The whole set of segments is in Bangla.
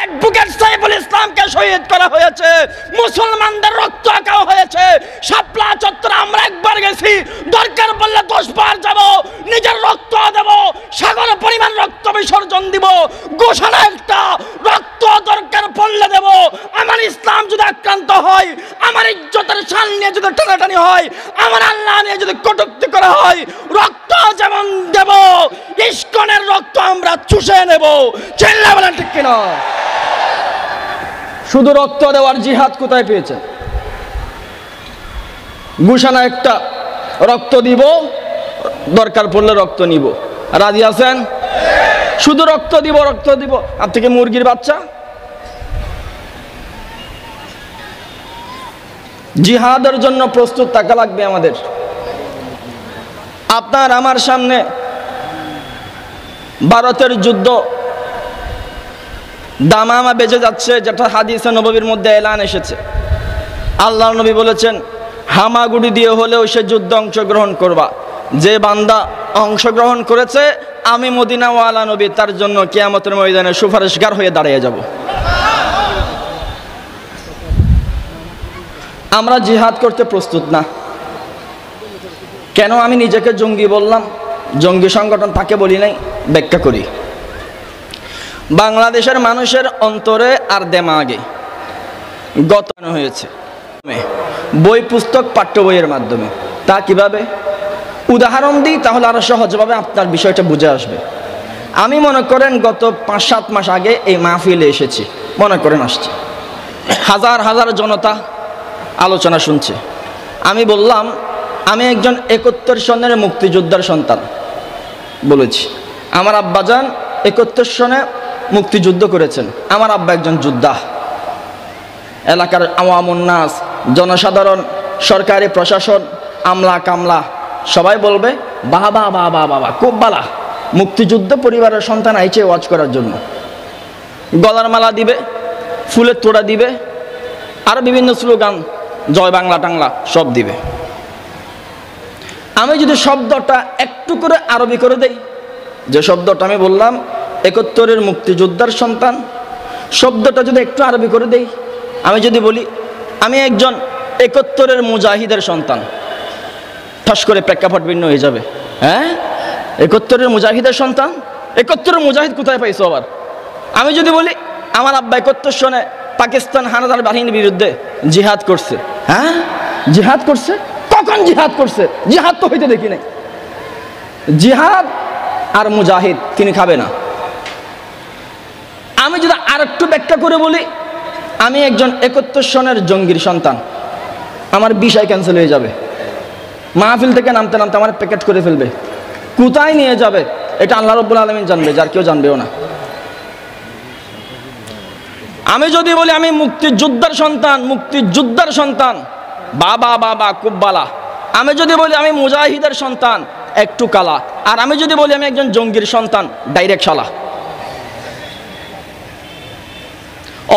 অ্যাডভোকেট সাইফুল ইসলামকে শহীদ করা হয়েছে, মুসলমানদের রক্ত আঁকা হয়েছে। শাপলা চত্বরে আমরা একবার গেছি, দরকার পড়লে 10 বার যাব, নিজের রক্ত দেব, সাগর পরিমাণ রক্ত বিসর্জন দিব। ঘোষণা একটা, রক্ত দরকার পড়লে দেব। আমার ইসলাম যদি আক্রান্ত হয়, আমার ইজ্জতের শান নিয়ে যদি টানাটানি হয়, আমার আল্লাহ নিয়ে যদি কটূক্তি করা হয়, রক্ত যেমন দেব, ইস্কনের রক্ত আমরা চুষে নেব। চিল্লা বলেন ঠিক কিনা? শুধু রক্ত দেওয়ার জিহাদ কোথায় পেয়েছে? ঘোষণা একটা, রক্ত দিব, দরকার পড়লে রক্ত নিব। রাজি আছেন? শুধু রক্ত দিব, রক্ত দিব। আর থেকে মুরগির বাচ্চা। জিহাদের জন্য প্রস্তুত থাকা লাগবে আমাদের। আপনার আমার সামনে ভারতের যুদ্ধ দামামা বেজে যাচ্ছে, যেটা হাদিসে নববীর মধ্যে এলান এসেছে। আল্লাহ নবী বলেছেন, হামাগুড়ি দিয়ে হলেও সে যুদ্ধে অংশগ্রহণ করবা। যে বান্দা অংশগ্রহণ করেছে, আমি মদিনাওয়ালা নবী তার জন্য কিয়ামতের ময়দানে সুপারিশগার হয়ে দাঁড়িয়ে যাব। আমরা জিহাদ করতে প্রস্তুত না কেন? আমি নিজেকে জঙ্গি বললাম, জঙ্গি সংগঠন তাকে বলি নাই, ব্যাখ্যা করি। বাংলাদেশের মানুষের অন্তরে আর দেমাগে গতানো হয়েছে বই, পুস্তক, পাঠ্য বইয়ের মাধ্যমে। তা কিভাবে? উদাহরণ দিই, তাহলে আরো সহজভাবে আপনার বিষয়টা বুঝে আসবে। আমি মনে করেন গত 5-7 মাস আগে এই মাহফিলে এসেছি, মনে করেন আসছি, হাজার হাজার জনতা আলোচনা শুনছে। আমি বললাম, আমি একজন 71 সনের মুক্তিযোদ্ধার সন্তান বলেছি। আমার আব্বাজান 71 সনে মুক্তিযুদ্ধ করেছেন। আমার আব্বা একজন যোদ্ধা। এলাকার আওয়ামুন নাস, জনসাধারণ, সরকারি প্রশাসন, আমলা কামলা সবাই বলবে, বাবা বাবা বাবা, খুব বালা, মুক্তিযুদ্ধ পরিবারের সন্তান আইছে ওয়াজ করার জন্য। গলার মালা দিবে, ফুলের তোড়া দিবে, আর বিভিন্ন স্লোগান, জয় বাংলা টাংলা সব দিবে। আমি যদি শব্দটা একটু করে আরবি করে দেই, যে শব্দটা আমি বললাম 71-এর মুক্তিযোদ্ধার সন্তান, শব্দটা যদি একটু আরবি করে দেই, আমি যদি বলি আমি একজন 71-এর মুজাহিদের সন্তান, ঠাস করে প্রেক্ষাপট ভিন্ন হয়ে যাবে। হ্যাঁ, 71-এর মুজাহিদের সন্তান, 71-এর মুজাহিদ কোথায় পাইছো আবার? আমি যদি বলি আমার আব্বা 71 সনে পাকিস্তান হানাদার বাহিনীর বিরুদ্ধে জিহাদ করছে। হ্যাঁ, জিহাদ করছে? কখন জিহাদ করছে? জিহাদ তো হইতে দেখি নাই। জিহাদ আর মুজাহিদ তিনি খাবে না। আমি যদি আর একটু ব্যাখ্যা করে বলি, আমি একজন 71 সনের জঙ্গির সন্তান, আমার বিষয় ক্যান্সেল হয়ে যাবে। মাহফিল থেকে নামতে নামতে আমার প্যাকেট করে ফেলবে। কোথায় নিয়ে যাবে এটা আল্লাহ রাব্বুল আলামিন জানবে, যার কেউ জানবেও না। আমি যদি বলি আমি মুক্তিযোদ্ধার সন্তান, মুক্তিযোদ্ধার সন্তান, বাবা বাবা খুব বালা। আমি যদি বলি আমি মুজাহিদের সন্তান, একটু কালা। আর আমি যদি বলি আমি একজন জঙ্গির সন্তান, ডাইরেক্ট শালা।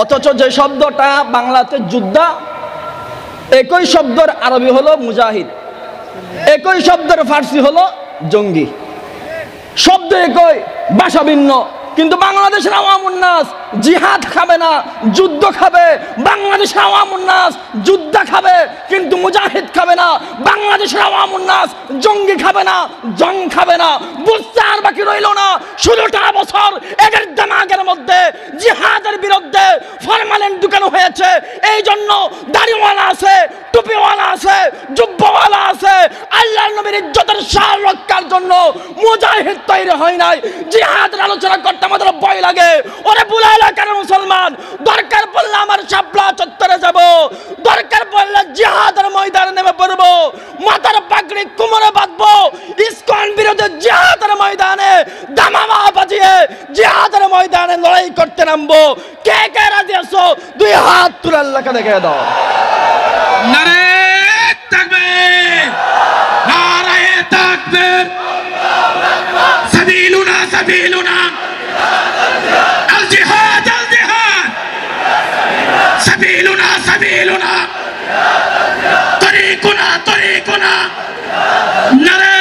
অথচ যে শব্দটা বাংলাতে যোদ্ধা, একই শব্দের আরবি হলো মুজাহিদ, একই শব্দের ফার্সি হলো জঙ্গি। শব্দ একই, ভাষা ভিন্ন, কিন্তু বাংলাদেশের আওয়ামুন নাস জিহাদ খাবে না, যুদ্ধ খাবে। বাংলাদেশের আওয়ামুন নাস যুদ্ধ খাবে, কিন্তু মুজাহিদ খাবে না। বাংলাদেশের আওয়ামুন নাস জঙ্গি খাবে না, জং খাবে না। বুঝতে আর বাকি রইল না, 16টা বছর এদের দিমাগের মধ্যে জিহাদের বিরুদ্ধে ফরমালিন ঢুকানো হয়েছে। এই জন্য দাড়িওয়ালা আছে, টুপিওয়ালা আছে, জুব্বাওয়ালা আছে। আল্লাহর নবীর ইজ্জতের শান রক্ষার জন্য মুজাহিদ তৈরি হয় নাই। জিহাদের আলোচনা করতে আমাদের ভয় লাগে। ওরে বুলাইলা কেন মুসলমান? দরকার পড়লে আমার শাপলা চত্বরে যাব, দরকার পড়লে জিহাদের ময়দানে নেমে পড়বো, মাথার পাগড়ি কোমরে বাঁধবো, ইসকন বিরোধী জিহাদের ময়দানে দামামা বাজিয়ে জিহাদের ময়দানে লড়াই করতে নামবো। কে কে রাজি আছো? 2 হাত তুলে আল্লাহকে দেখে দাও। নারে তাকবীর, নারে তাকবীর, সাবিলুনা সাবিলুনা, আল জিহাদ আল জিহাদ, সাবিলুনা সাবিলুনা, তরিকুনা তরিকুনা, নারে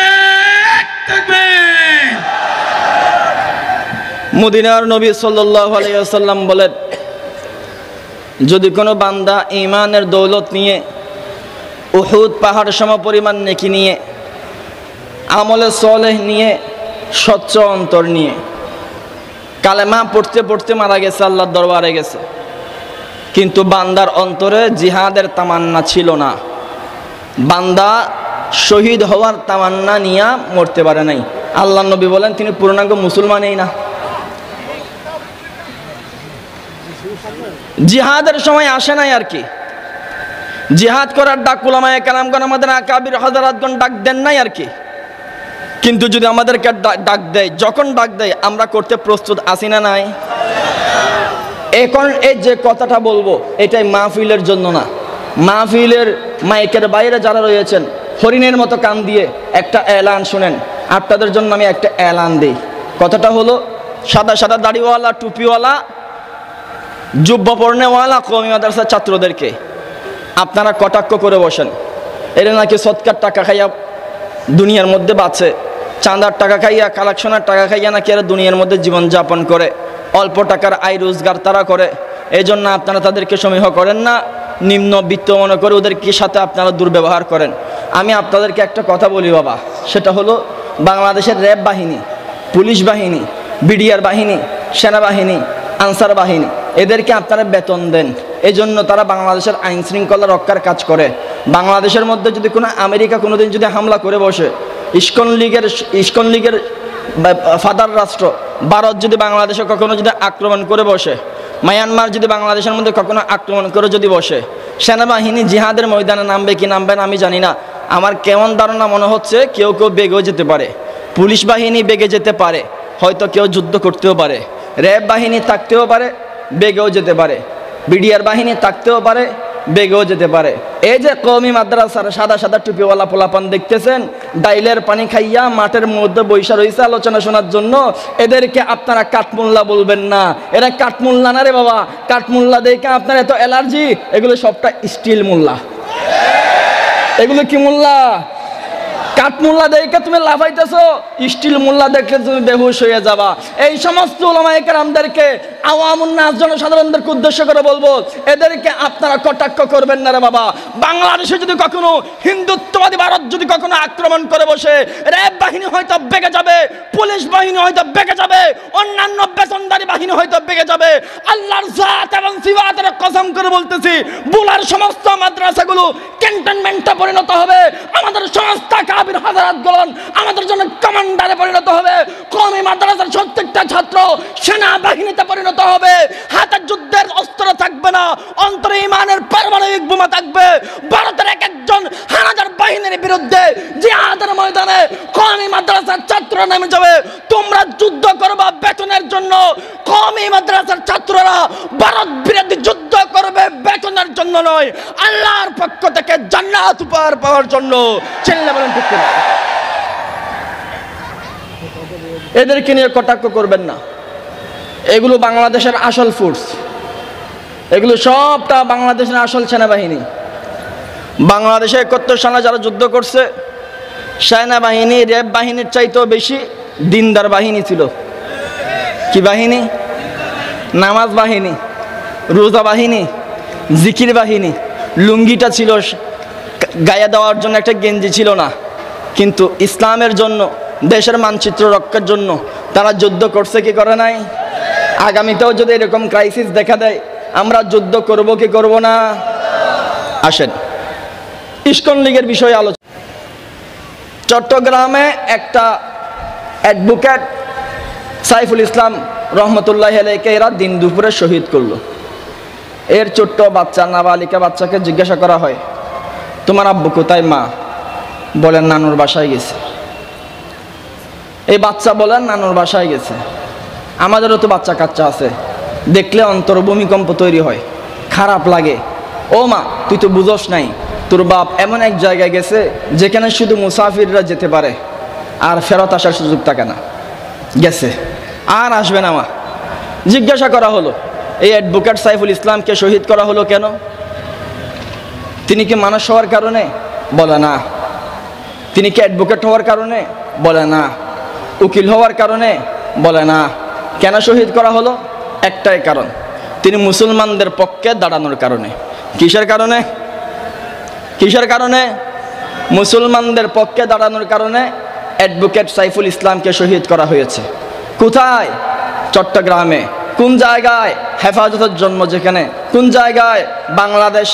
তাকবীর। মদিনার নবী সাল্লাল্লাহু আলাইহি ওয়াসাল্লাম বলেন, যদি কোনো বান্দা ঈমানের দৌলত নিয়ে উহুদ পাহাড় সম পরিমাণ নেকি নিয়ে আমলে সলেহ নিয়ে স্বচ্ছ অন্তর নিয়ে কালেমা পড়তে পড়তে মারা গেছে, আল্লাহর দরবারে গেছে, কিন্তু বান্দার অন্তরে জিহাদের তামান্না ছিল না, বান্দা শহীদ হওয়ার তামান্না নিয়ে মরতে পারে নাই, আল্লাহ নবী বলেন তিনি পূর্ণাঙ্গ মুসলমানই না। জিহাদের সময় আসে নাই আর কি, জিহাদ করার ডাক উলামায়ে কেরামগণ আমাদের আকাবির হযরতগণ ডাক দেন নাই আর কি। কিন্তু যদি আমাদেরকে ডাক দেয়, যখন ডাক দেয় আমরা করতে প্রস্তুত আছি না নাই? এখন এই যে কথাটা বলবো এটাই মাহফিলের জন্য না, মাহফিলের মাইকের বাইরে যারা রয়েছেন হরিণের মতো কান দিয়ে একটা এলান শুনেন, আপনাদের জন্য আমি একটা এলান দিই। কথাটা হলো সাদা সাদা দাড়িওয়ালা টুপিওয়ালা জুব্বা পরনেওয়ালা কওমি মাদ্রাসার ছাত্রদেরকে আপনারা কটাক্ষ করে বসেন, এরা নাকি সৎকার টাকা খাইয়া দুনিয়ার মধ্যে বাঁচে, চাঁদার টাকা খাইয়া কালেকশনের টাকা খাইয়া নাকি এরা দুনিয়ার মধ্যে জীবনযাপন করে, অল্প টাকার আয় রোজগার তারা করে, এই জন্য আপনারা তাদেরকে সমীহ করেন না, নিম্নবিত্ত মনে করে ওদেরকে সাথে আপনারা দুর্ব্যবহার করেন। আমি আপনাদেরকে একটা কথা বলি বাবা, সেটা হলো বাংলাদেশের র্যাব বাহিনী, পুলিশ বাহিনী, বিডিআর বাহিনী, সেনাবাহিনী, আনসার বাহিনী, এদেরকে আপনারা বেতন দেন, এই জন্য তারা বাংলাদেশের আইন শৃঙ্খলা রক্ষার কাজ করে। বাংলাদেশের মধ্যে যদি কোনো আমেরিকা কোনোদিন যদি হামলা করে বসে, ইস্কন লীগের ফাদার রাষ্ট্র ভারত যদি বাংলাদেশে কখনো যদি আক্রমণ করে বসে, মায়ানমার যদি বাংলাদেশের মধ্যে কখনো আক্রমণ করে যদি বসে, সেনাবাহিনী জিহাদের ময়দানে নামবে কি নামবে না আমি জানি না, আমার কেমন ধারণা মনে হচ্ছে কেউ কেউ বেগেও যেতে পারে, পুলিশ বাহিনী বেগে যেতে পারে, হয়তো কেউ যুদ্ধ করতেও পারে, র্যাব বাহিনী থাকতেও পারে, বেগেও যেতে পারে, বিডিআর বাহিনী থাকতেও পারে, বেগেও যেতে পারে। এই যে কওমি মাদ্রাসার সাদা সাদা টুপিওয়ালা পোলাপান দেখতেছেন, ডাইলের পানি খাইয়া মাঠের মধ্যে বৈশা রয়েছে আলোচনা শোনার জন্য, এদেরকে আপনারা কাঠমোল্লা বলবেন না, এরা কাঠমোল্লা না রে বাবা, কাঠমোল্লা দেখে আপনার এত অ্যালার্জি, এগুলো সবটা স্টিল মোল্লা। এগুলো কি মোল্লা? কাঠমোল্লা দেখে তুমি লাফাইতেছো, স্টিল মোল্লা দেখলে তুমি বেহুশ হয়ে যাবা। এই সমস্ত উলামায়ে কেরামদেরকে, আওয়ামুন নাস জনসাধারণদেরকে উদ্দেশ্য করে বলবো, এদেরকে আপনারা কটাক্ষ করবেন না রে বাবা। বাংলাদেশে যদি কখনো হিন্দুত্ববাদী ভারত যদি কখনো আক্রমণ করে বসে, র্যাব বাহিনী হয়তো বেগে যাবে, পুলিশ বাহিনী হয়তো বেগে যাবে, অন্যান্য বেতনদারি বাহিনী হয়তো বেগে যাবে। আল্লাহর জাত এবং সিফাতের কসম করে বলতেছি, বুলার সমস্ত মাদ্রাসাগুলো ক্যান্টনমেন্টে পরিণত হবে, আমাদের সমস্ত কাবির হাজারাতগণ আমাদের জন্য কমান্ডারে পরিণত হবে, কওমি মাদ্রাসার প্রত্যেকটা ছাত্র সেনাবাহিনীতে পরিণত হবে, হাতে যুদ্ধের অস্ত্র থাকবে না, অন্তরে ঈমানের পারমাণবিক বোমা থাকবে। ভারতের এক একজন হানাদার বাহিনীর বিরুদ্ধে জিহাদের ময়দানে কওমি মাদ্রাসার ছাত্ররা নেমে যাবে, তোমরা যুদ্ধ করবা বেতনের জন্য, কওমি মাদ্রাসার ছাত্ররা ভারত বিরোধী যুদ্ধ করবে বেতনের জন্য নয়, আল্লাহর পক্ষ থেকে জান্নাত উপহার পাওয়ার জন্য। ছেলে বলেন ঠিক কিনা? এদেরকে নিয়ে কটাক্ষ করবেন না, এগুলো বাংলাদেশের আসল ফোর্স, এগুলো সবটা বাংলাদেশের আসল সেনাবাহিনী। বাংলাদেশে 71 সালে যারা যুদ্ধ করছে, সেনাবাহিনী র্যাব বাহিনীর চাইতেও বেশি দিনদার বাহিনী ছিল। কি বাহিনী? নামাজ বাহিনী, রোজা বাহিনী, জিকির বাহিনী। লুঙ্গিটা ছিল গায়ে দেওয়ার জন্য, একটা গেঞ্জি ছিল না, কিন্তু ইসলামের জন্য, দেশের মানচিত্র রক্ষার জন্য তারা যুদ্ধ করছে কি করে নাই? আগামীতেও যদি এরকম ক্রাইসিস দেখা দেয়, আমরা যুদ্ধ করব কি করব না? আসেন ইস্কন লীগের বিষয়ে আলোচনা। চট্টগ্রামে একটা অ্যাডভোকেট সাইফুল ইসলাম রহমতুল্লাহ আলাইকে এরা দিন দুপুরে শহীদ করলো। এর ছোট্ট বাচ্চা, নাবালিকা বাচ্চাকে জিজ্ঞাসা করা হয়, তোমার আব্বু কোথায়? মা বলেন নানুর বাসায় গেছে। এই বাচ্চা বলেন নানুর বাসায় গেছে। আমাদেরও তো বাচ্চা কাচ্চা আছে, দেখলে অন্তর ভূমিকম্প তৈরি হয়, খারাপ লাগে। ও মা, তুই তো বুঝোস নাই, তোর বাপ এমন এক জায়গায় গেছে যেখানে শুধু মুসাফিররা যেতে পারে, আর ফেরত আসার সুযোগ থাকে না, গেছে আর আসবে না। মা জিজ্ঞাসা করা হলো, এই অ্যাডভোকেট সাইফুল ইসলামকে শহীদ করা হলো কেন? তিনি কি মানুষ হওয়ার কারণে? বলে না। তিনি কি অ্যাডভোকেট হওয়ার কারণে? বলে না। উকিল হওয়ার কারণে? বলে না। কেন শহীদ করা হলো? একটাই কারণ, তিনি মুসলমানদের পক্ষে দাঁড়ানোর কারণে। কিসের কারণে? কিসের কারণে? মুসলমানদের পক্ষে দাঁড়ানোর কারণে অ্যাডভোকেট সাইফুল ইসলামকে শহীদ করা হয়েছে। কোথায়? চট্টগ্রামে। কোন জায়গায়? হেফাজতের জন্ম যেখানে। কোন জায়গায়? বাংলাদেশ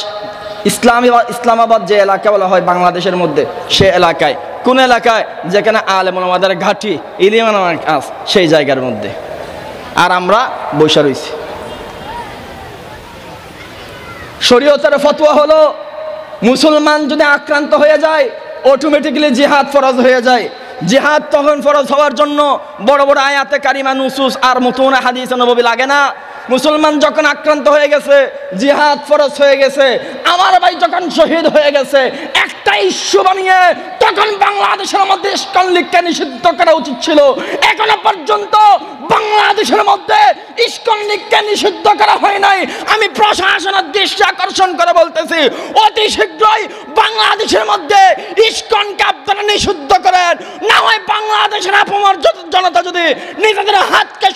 ইসলামাবাদ যে এলাকা বলা হয় বাংলাদেশের মধ্যে, সে এলাকায়। কোন এলাকায়? যেখানে আলেম ওলামাদের ঘাঁটি, ইলিম আস, সেই জায়গার মধ্যে। আর আমরা বসে রয়েছি। শরীয়তের ফতোয়া হলো মুসলমান যদি আক্রান্ত হয়ে যায় অটোমেটিক্যালি জিহাদ ফরজ হয়ে যায়। জিহাদ তখন ফরজ হওয়ার জন্য বড় বড় আয়াতে কারিমা, নুসুস আর মুতুন হাদিস নববী লাগে না। মুসলমান যখন আক্রান্ত হয়ে গেছে, জিহাদ ফরজ হয়ে গেছে, আমার ভাই যখন শহীদ হয়ে গেছে, একটা ইস্যু বানিয়ে তখন বাংলাদেশের মধ্যে ইস্কন লীগকে নিষিদ্ধ করা উচিত ছিল। এখনো পর্যন্ত বাংলাদেশের মধ্যে ইস্কন লীগকে নিষিদ্ধ করা হয় নাই। আমি প্রশাসনের দৃষ্টি আকর্ষণ করে বলতেছি, অতি শীঘ্রই বাংলাদেশের মধ্যে ইস্কনকে আপনারা নিষিদ্ধ করেন, না হয় বাংলাদেশের আপামর জনতা যদি নিজেদের হাতকে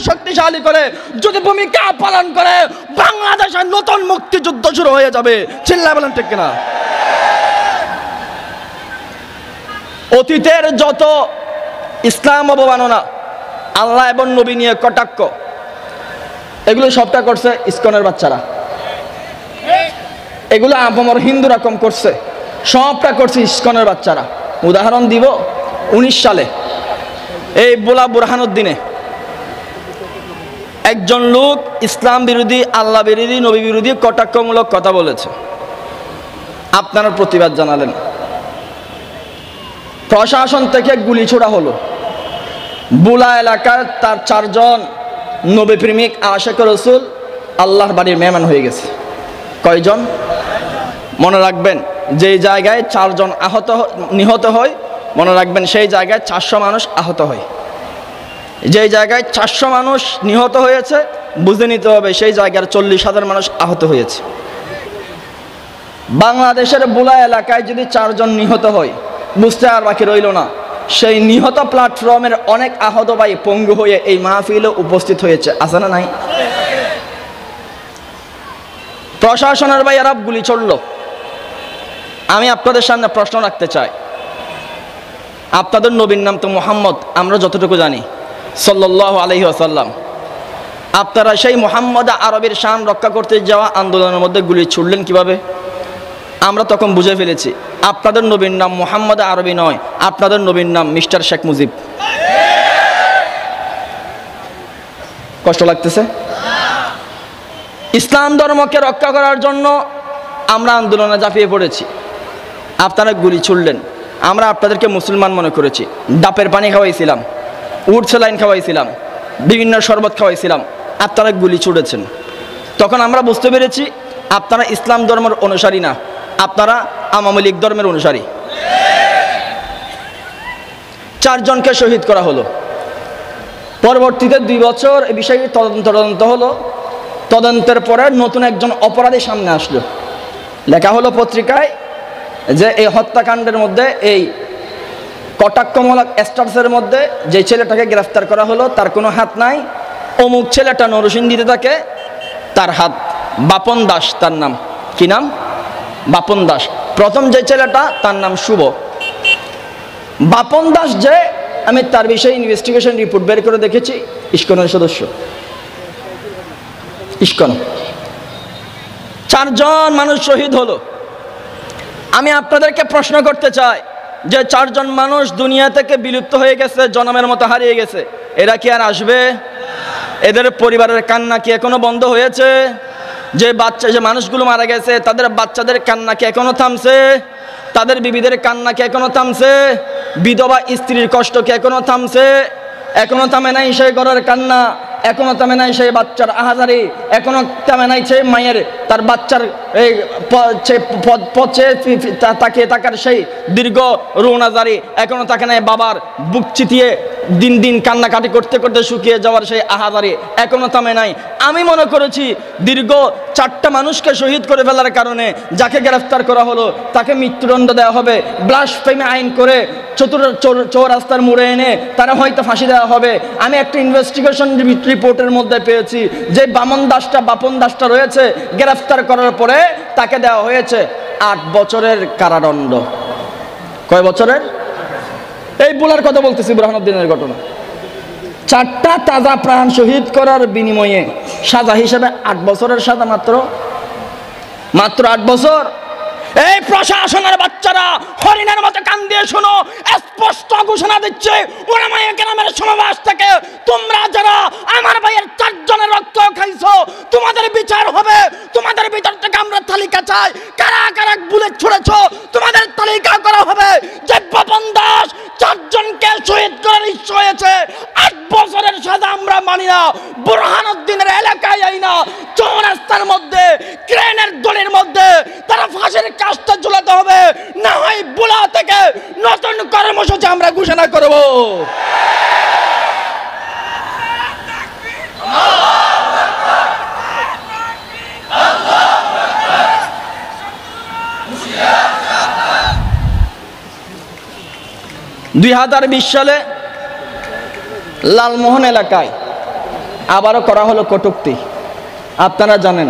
শক্তিশালী করে যদি ভূমিকা পালন করে, বাংলাদেশের নতুন মুক্তিযুদ্ধ শুরু হয়ে যাবে। চিল্লায় বলেন ঠিক কিনা? অতীতের যত ইসলাম অবমাননা, আল্লাহ এবং নবী নিয়ে কটাক্ষ, এগুলো সবটা করছে ইসকনের বাচ্চারা। এগুলো আপামর হিন্দুরা কম করছে, সবটা করছে ইসকনের বাচ্চারা। উদাহরণ দিব, 19 সালে এই বোলা বুরহানুদ্দিনে একজন লোক ইসলাম বিরোধী, আল্লাহ বিরোধী, নবী বিরোধী কটাক্ষমূলক কথা বলেছে। আপনারা প্রতিবাদ জানালেন, প্রশাসন থেকে গুলি ছোড়া হলো। বুলা এলাকার তার 4 জন নবী প্রেমিক আশিক রাসূল আল্লাহর বাড়ির মেহমান হয়ে গেছে। কয়জন? মনে রাখবেন, যেই জায়গায় 4 জন নিহত হয়, মনে রাখবেন সেই জায়গায় 400 মানুষ আহত হয়। যেই জায়গায় 400 মানুষ নিহত হয়েছে, বুঝে নিতে হবে সেই জায়গার 40,000 মানুষ আহত হয়েছে। বাংলাদেশের বুলা এলাকায় যদি 4 জন নিহত হয়, বুঝতে আর বাকি রইল না, সেই নিহত প্ল্যাটফর্মের অনেক আহত ভাই পঙ্গু হয়ে এই মাহফিলে উপস্থিত হয়েছে, আছে না নাই? প্রশাসনের ভাই এরা গুলি চলল। আমি আপনাদের সামনে প্রশ্ন রাখতে চাই, আপনাদের নবীর নাম তো মুহাম্মদ, আমরা যতটুকু জানি সাল্লাল্লাহু আলাইহি ওয়াসাল্লাম। আপনারা সেই মুহাম্মদ আরবির শান রক্ষা করতে যাওয়া আন্দোলনের মধ্যে গুলি ছুড়লেন কিভাবে? আমরা তখন বুঝে ফেলেছি আপনাদের নবীর নাম মুহাম্মদ আরবি নয়, আপনাদের নবীর নাম মিস্টার শেখ মুজিব। কষ্ট লাগতেছে? ইসলাম ধর্মকে রক্ষা করার জন্য আমরা আন্দোলনে ঝাঁপিয়ে পড়েছি, আপনারা গুলি ছুড়লেন। আমরা আপনাদেরকে মুসলমান মনে করেছি, ডাবের পানি খাওয়াইছিলাম, উট সেলাইন খাওয়াইছিলাম, বিভিন্ন শরবত খাওয়াইছিলাম, আপনারা গুলি ছুড়েছেন। তখন আমরা বুঝতে পেরেছি আপনারা ইসলাম ধর্মের অনুসারী না, আপনারা আওয়ামী লীগ ধর্মের অনুসারী। 4 জনকে শহীদ করা হলো। পরবর্তীতে 2 বছর এই বিষয়ে তদন্ত হলো। তদন্তের পরে নতুন একজন অপরাধী সামনে আসলো। লেখা হলো পত্রিকায় যে এই হত্যাকাণ্ডের মধ্যে, এই কটাক্ষমূলক স্ট্যাটাসের মধ্যে যে ছেলেটাকে গ্রেফতার করা হলো তার কোনো হাত নাই। অমুক ছেলেটা নরসিংদীতে থাকে, তার হাত। বাপন দাস তার নাম। কি নাম? বাপন দাস। প্রথম যে ছেলেটা তার নাম শুভ। বাপন দাস যে, আমি তার বিষয়ে ইনভেস্টিগেশন রিপোর্ট বের করে দেখেছি, ইস্কনের সদস্য। ইস্কন। 4 জন মানুষ শহীদ হলো। আমি আপনাদেরকে প্রশ্ন করতে চাই যে 4 জন মানুষ দুনিয়া থেকে বিলুপ্ত হয়ে গেছে, জনমের মতো হারিয়ে গেছে, এরা কি আর আসবে? এদের পরিবারের কান্না কি এখনো বন্ধ হয়েছে? যে মানুষগুলো মারা গেছে তাদের বাচ্চাদের কান্না কি এখনো থামছে? তাদের বিবিদের কান্না কি এখনো থামছে? বিধবা স্ত্রীর কষ্ট কি এখনো থামছে? এখনো থামে নাই সেই ঘরের কান্না, এখনো থামে নাই সেই বাচ্চার আহাজারি, এখনো থামে নাই সেই মায়ের তার বাচ্চার এই পচে তাকে তাকার সেই দীর্ঘ রোনাজারি, এখনো থাকে নাই বাবার বুক চিতিয়ে দিন দিন কান্নাকাটি করতে করতে শুকিয়ে যাওয়ার সেই আহাজারি এখনো থামে নাই। আমি মনে করেছি দীর্ঘ 4টা মানুষকে শহীদ করে ফেলার কারণে যাকে গ্রেফতার করা হলো তাকে মৃত্যুদণ্ড দেওয়া হবে, ব্লাসফেমি আইন করে চৌরাস্তার মোড়ে এনে তারা হয়তো ফাঁসি দেওয়া হবে। আমি একটা ইনভেস্টিগেশন রিপোর্টের মধ্যে পেয়েছি যে বাপন দাসটা রয়েছে, গ্রেফতার করার পরে তাকে দেওয়া হয়েছে 8 বছরের কারাদণ্ড। কয় বছরের? এই বুলার কথা বলতেছি, বুরহানুদ্দিনের ঘটনা। 4টা তাজা প্রাণ শহীদ করার বিনিময়ে সাজা হিসেবে 8 বছরের সাজা, মাত্র 8 বছর। এই প্রশাসনের বাচ্চারা হরিণের মতো কান দিয়ে শোনো, স্পষ্ট ঘোষণা দিচ্ছে উলামায়ে কেরামের সমাবেশ থেকে, তোমরা যারা আমার ভাইয়ের 4 জনের রক্ত খাইছো তোমাদের বিচার হবে। তোমাদের ভিতর থেকে আমরা তালিকা চাই, কারা কারা বুলেট ছুড়েছো তোমাদের তালিকা করা হবে। যে বাপন দাস 4 জনকে শহীদ করার ইচ্ছা হয়েছে, 8 বছরের সাজা আমরা মানি না। বুরহানুদ্দিনের এলাকায় এই না, চৌরাস্তার মধ্যে ক্রেনের দড়ির মধ্যে তারা ফাঁসির কাজটা ঝুলাতে হবে, না হয় বুলা থেকে নতুন কর্মসূচি আমরা ঘোষণা করব। $2020 সালে লালমোহন এলাকায় আবারও করা হলো কটূক্তি। আপনারা জানেন,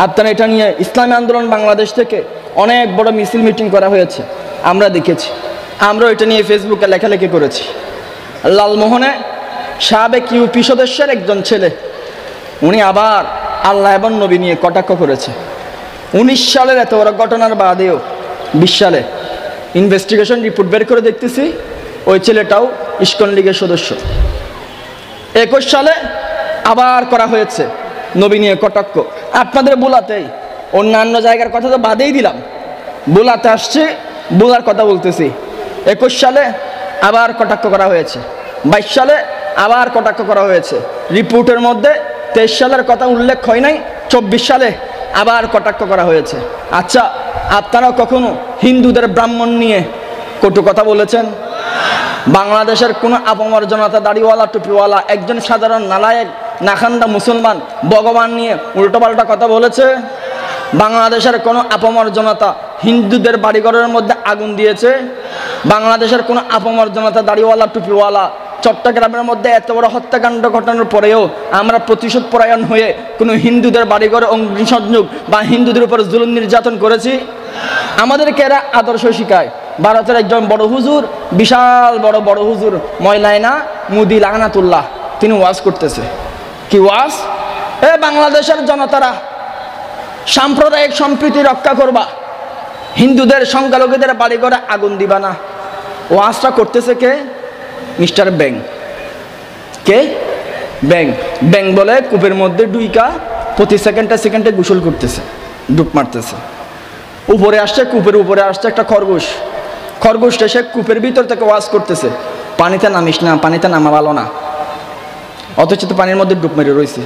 আপনারা এটা নিয়ে ইসলামী আন্দোলন বাংলাদেশ থেকে অনেক বড় মিছিল মিটিং করা হয়েছে, আমরা দেখেছি। আমরা এটা নিয়ে ফেসবুকে লেখালেখি করেছি। লালমোহনে সাবেক ইউপি সদস্যের একজন ছেলে, উনি আবার আল্লাহ এবং নবী নিয়ে কটাক্ষ করেছে। 19 সালের এত বড় ঘটনার বাদেও 20 সালে ইনভেস্টিগেশন রিপোর্ট বের করে দেখতেছি ওই ছেলেটাও ইস্কন লীগের সদস্য। 21 সালে আবার করা হয়েছে নবী নিয়ে কটাক্ষ। আপনাদের বুলাতেই, অন্যান্য জায়গার কথা তো বাদেই দিলাম, বুলাতে আসছে, বুলার কথা বলতেছি। 21 সালে আবার কটাক্ষ করা হয়েছে, 22 সালে আবার কটাক্ষ করা হয়েছে। রিপোর্টের মধ্যে 23 সালের কথা উল্লেখ হয় নাই, 24 সালে আবার কটাক্ষ করা হয়েছে। আচ্ছা, আপনারা কখনো হিন্দুদের ব্রাহ্মণ নিয়ে কটু কথা বলেছেন? বাংলাদেশের কোনো আপমর্যাদা দাড়িওয়ালা টুপিওয়ালা একজন সাধারণ নালায়েক নাখান্দা মুসলমান ভগবান নিয়ে উল্টোপাল্টা কথা বলেছে? বাংলাদেশের কোনো আপমর্যাদা হিন্দুদের বাড়িঘরের মধ্যে আগুন দিয়েছে? বাংলাদেশের কোনো আপমর্যাদা দাড়িওয়ালা টুপিওয়ালা চট্টগ্রামের মধ্যে এত বড় হত্যাকাণ্ড ঘটানোর পরেও আমরা প্রতিশোধ পরায়ণ হয়ে কোনো হিন্দুদের বাড়িঘরে অগ্নিসংযোগ বা হিন্দুদের উপর জুলুম নির্যাতন করেছি? আমাদেরকে এরা আদর্শ শিখায়। ভারতের একজন বড় হুজুর, বিশাল বড় হুজুর ময়লায়না মুদি লাগানাতুল্লাহ, তিনি ওয়াজ করতেছে। কি ওয়াজ? বাংলাদেশের জনতারা সাম্প্রদায়িক সম্প্রীতি রক্ষা করবা, হিন্দুদের সংখ্যালঘুদের বাড়িঘরে আগুন দিবা না। ওয়াজটা করতেছে কে? মিস্টার ব্যাং। কে? ব্যাং। ব্যাং বলে কূপের মধ্যে ডুইকা প্রতি সেকেন্ডে গোসল করতেছে, ডুব মারতেছে। উপরে আসছে, কূপের উপরে আসছে একটা খরগোশটা সে কূপের ভিতর থেকে ওয়াজ করতেছে, পানিতে নামিস না, পানিতে নামা ভালো না। অথচ তো পানির মধ্যে ডুব মেরে রয়েছে।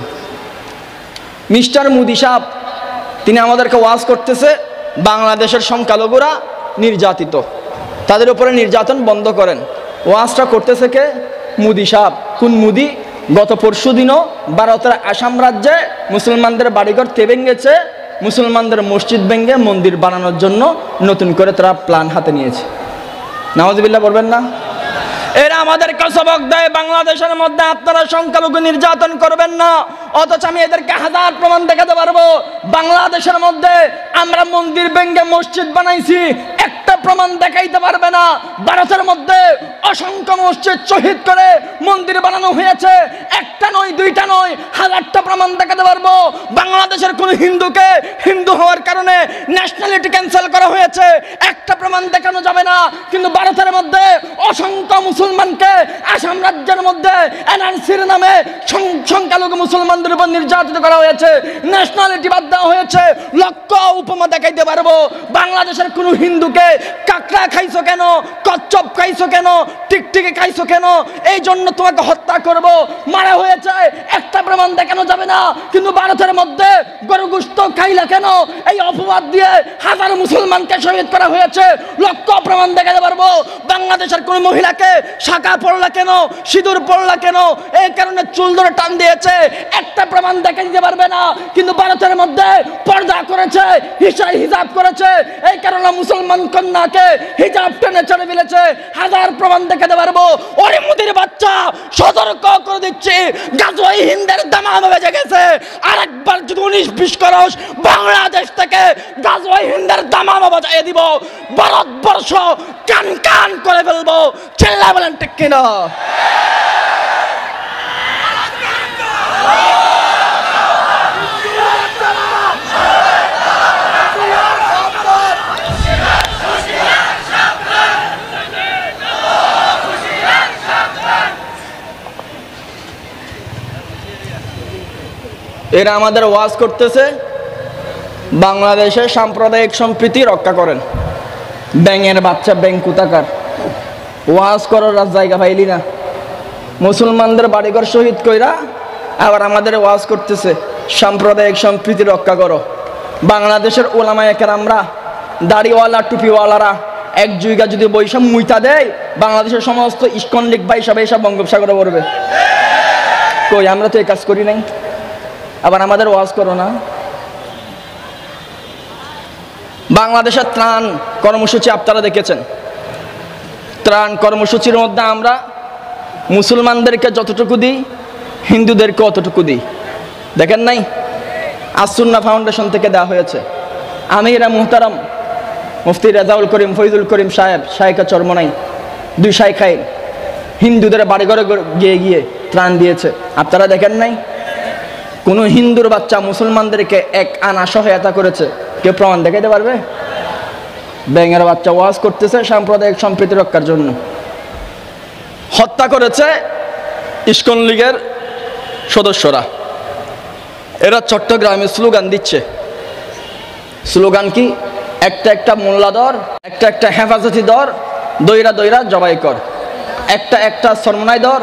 মিস্টার মোদি সাহেব তিনি আমাদেরকে ওয়াজ করতেছে বাংলাদেশের সংখ্যালঘুরা নির্যাতিত, তাদের উপরে নির্যাতন বন্ধ করেন। ওয়াজটা করতেছে কে? মোদি সাহেব। কোন মোদি? গত পরশু দিনও ভারতের আসাম রাজ্যে মুসলমানদের বাড়িঘর ভেঙেছে, মুসলমানদের মসজিদ ভেঙে মন্দির বানানোর জন্য নতুন করে তারা প্ল্যান হাতে নিয়েছে। নাউজুবিল্লাহ বলবেন না? এরা আমাদেরকে সবক দেয় বাংলাদেশের মধ্যে আপনারা সংখ্যালঘু নির্যাতন করবেন না, অথচ আমি এদেরকে হাজার প্রমাণ দেখাতে পারবো। বাংলাদেশের মধ্যে আমরা মন্দির ভেঙে মসজিদ বানাইছি, একটা প্রমাণ দেখাইতে পারবে না। ভারতের মধ্যে অসংখ্য মসজিদ শহীদ করে মন্দির বানানো হয়েছে, একটা নয়, দুইটা নয়, হাজারটা প্রমাণ দেখাতে পারবো। বাংলাদেশের কোন হিন্দুকে হিন্দু হওয়ার কারণে ন্যাশনালিটি ক্যান্সেল করা হয়েছে, একটা প্রমাণ দেখানো যাবে না। কিন্তু ভারতের মধ্যে অসংখ্য মুসলমানকে আসাম রাজ্যের মধ্যে এনআরসির নামে সংখ্যালঘু মুসলমানদের উপর নির্যাতিত করা হয়েছে, ন্যাশনালিটি বাদ দেওয়া হয়েছে। লক্ষ উপমা দেখাইতে পারবো। বাংলাদেশের কোন হিন্দুকে কাকড়া খাইছো কেন, কচ্ছপ খাইছো কেন, টিকটিকি খাইছো কেন, এই জন্য তোমাকে হত্যা করব, মারা হয়েছে, একটা প্রমাণ দেখানো যাবে না। কিন্তু ভারতের মধ্যে গরু গোশত খাইলা কেন, এই অপবাদ দিয়ে হাজার মুসলমানকে শহীদ করা হয়েছে। লক্ষ প্রমাণ দেখাতে পারবো। বাংলাদেশের কোন মহিলাকে শাখা পড়লা কেন, সিঁদুর পড়লা কেন, এই কারণে চুল ধরে টান দিয়েছে, একটা প্রমাণ দেখে দিতে পারবে না। কিন্তু ভারতের মধ্যে পর্দা করেছে, হিজাব করেছে, এই কারণে মুসলমান কন্যাকে হিজাব টেনে ছেড়ে ফেলেছে। হাজার প্রমাণ দেখাতে পারবো। ওরে মুদির বাচ্চা, সতর্ক করে দিচ্ছি, গাজওয়াই হিন্দের দামামা বেজে গেছে। আরেকবার যদি 19-20 করস বাংলাদেশ থেকে গাজওয়াই হিন্দের দামামা বাজাইয়ে দিব, ভারতবর্ষ কান কান করে ফেলবো। চিল্লা বলেন ঠিক কিনা? এরা আমাদের ওয়াজ করতেছে বাংলাদেশের সাম্প্রদায়িক সম্প্রীতি রক্ষা করেন। ব্যাঙের বাচ্চা, ব্যাঙ কোথাকার, ওয়াজ করার জায়গা পাইলি না। মুসলমানদের বাড়িঘর শহীদ কইরা আবার আমাদের ওয়াজ করতেছে সাম্প্রদায়িক সম্প্রীতি রক্ষা করো। বাংলাদেশের ওলামায়ে কেরামরা, দাড়িওয়ালা টুপিওয়ালারা এক জায়গা যদি বৈষম্য মুইতা দেয়, বাংলাদেশের সমস্ত ইস্কন লীগ ভাই সবাই সব বঙ্গোপসাগরে পড়বে। কই, আমরা তো এই কাজ করি নাই, আবার আমাদের ওয়াজ করো না। বাংলাদেশের ত্রাণ কর্মসূচি আপনারা দেখেছেন। ত্রাণ কর্মসূচির মধ্যে আমরা মুসলমানদেরকে যতটুকু দিই, হিন্দুদেরকে অতটুকু দিই। দেখেন নাই, আসুন্নাহ ফাউন্ডেশন থেকে দেওয়া হয়েছে। আমিরা মুহতারাম মুফতি রেজাউল করিম, ফৈজুল করিম সাহেব, শাইখা চরমনাই, 2 শাইখাই হিন্দুদের বাড়িঘরে গিয়ে গিয়ে ত্রাণ দিয়েছে। আপনারা দেখেন নাই? কোন হিন্দুর বাচ্চা মুসলমানদেরকে 1 আনা সহায়তা করেছে? কেউ প্রমাণ দেখাইতে পারবে? ব্যাঙের বাচ্চা ওয়াজ করতেছে সাম্প্রদায়িক সম্প্রীতি রক্ষার জন্য। হত্যা করেছে ইস্কন লীগের সদস্যরা। এরা চট্টগ্রামে স্লোগান দিচ্ছে। স্লোগান কি? একটা একটা মোল্লা দর, একটা একটা হেফাজতি দর, দইরা দইরা জবাই কর। একটা একটা সরমনাই দর,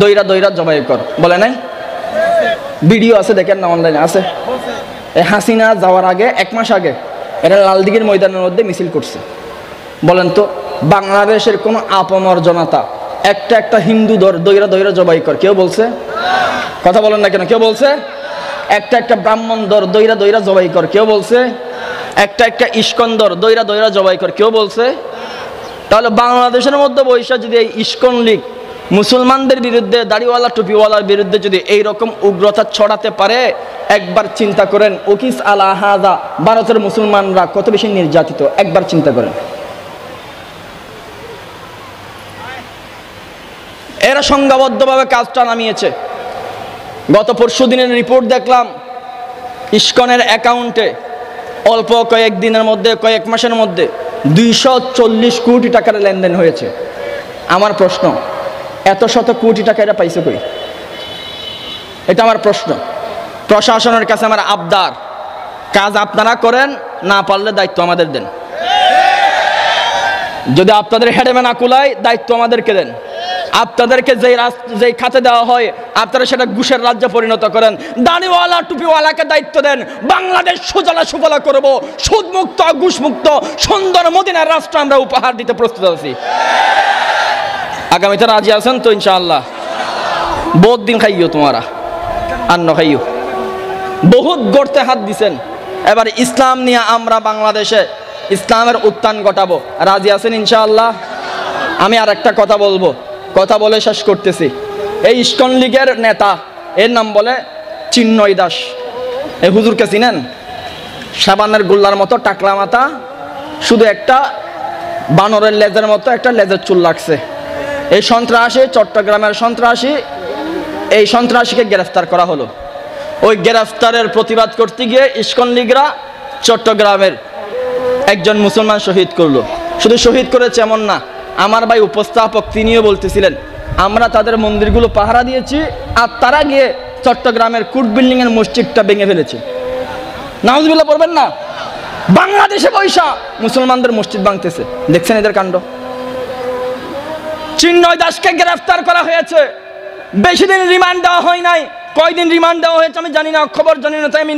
দইরা দইরা জবাই কর। বলে নাই? ভিডিও আছে, দেখেন না, অনলাইনে আছে। এই হাসিনা যাওয়ার আগে 1 মাস আগে এরা লালদিঘির ময়দানের মধ্যে মিছিল করছে। বলেন তো, বাংলাদেশের কোন আপামর জনতা একটা একটা হিন্দু দর, দইরা দইরা জবাই কর কেউ বলছে? কথা বলেন না কেন? কেউ বলছে? একটা একটা ব্রাহ্মণ দর, দইরা দইরা জবাই কর কেউ বলছে? একটা একটা ইস্কন দর, দইরা দইরা জবাই কর কেউ বলছে? তাহলে বাংলাদেশের মধ্যে বৈশা যদি এই ইস্কন লীগ মুসলমানদের বিরুদ্ধে, দাড়িওয়ালা টুপিওয়ালার বিরুদ্ধে যদি এইরকম উগ্রতা ছড়াতে পারে, একবার চিন্তা করেন ওকিস আলা হাজা ভারতের মুসলমানরা কত বেশি নির্যাতিত। একবার চিন্তা করেন। এরা সংঘবদ্ধভাবে কাজটা নামিয়েছে। গত পরশুদিনের রিপোর্ট দেখলাম, ইস্কনের অ্যাকাউন্টে অল্প কয়েকদিনের মধ্যে, কয়েক মাসের মধ্যে 240 কোটি টাকার লেনদেন হয়েছে। আমার প্রশ্ন, এত শত কোটি টাকা এরা পাইছে কই? এটা আমার প্রশ্ন। প্রশাসনের কাছে আমার আবদার, কাজ আপনারা করেন, না পারলে দায়িত্ব আমাদের দেন। যদি আপনাদের হেডেমে না কুলায়, দায়িত্ব আমাদেরকে দেন। আপনাদেরকে যেই খাতে দেওয়া হয় আপনারা সেটা ঘুষের রাজ্যে পরিণত করেন। দাড়িওয়ালা টুপিওয়ালাকে দায়িত্ব দেন। বাংলাদেশ সুজলা সুফলা করব, সুদমুক্ত, ঘুষমুক্ত, সুন্দর মদিনার রাষ্ট্র আমরা উপহার দিতে প্রস্তুত আছি। আগামীতে রাজি আছেন তো? ইনশাআল্লাহ। বহুত দিন খাইও তোমারা, আন্ন খাইও। বহুত গড়তে হাত দিছেন। এবার ইসলাম নিয়ে আমরা বাংলাদেশে ইসলামের উত্থান ঘটাবো। রাজি আছেন ইনশাআল্লাহ? আমি আর একটা কথা বলবো, কথা বলে শেষ করতেছি। এই ইস্কন লীগের নেতা, এর নাম বলে চিন্ময় দাস। এই হুজুরকে চিনেন? সাবানের গোল্লার মতো টাকলা মাথা, শুধু একটা বানরের লেজের মতো একটা লেজের চুল লাগছে। এই সন্ত্রাসী, চট্টগ্রামের সন্ত্রাসী, এই সন্ত্রাসীকে গ্রেফতার করা হলো। ওই গ্রেফতারের প্রতিবাদ করতে গিয়ে ইস্কন লীগরা চট্টগ্রামের একজন মুসলমান শহীদ করলো। শুধু শহীদ করেছে এমন না, আমার ভাই উপস্থাপক তিনিও বলতেছিলেন আমরা তাদের মন্দিরগুলো পাহারা দিয়েছি, আর তারা গিয়ে চট্টগ্রামের কুট বিল্ডিং এর মসজিদটা ভেঙে ফেলেছে। নাউজুবিল্লাহ পড়বেন না? বাংলাদেশে পয়সা মুসলমানদের মসজিদ ভাঙতেছে। দেখছেন এদের কাণ্ড? চিন্ময় দাসকে গ্রেফতার করা হয়েছে, বেশি দিন রিমান্ড দেওয়া হয় নাই। কয়দিন রিমান্ড দেওয়া হয়েছে আমি জানি না, খবর জানি না, তাই আমি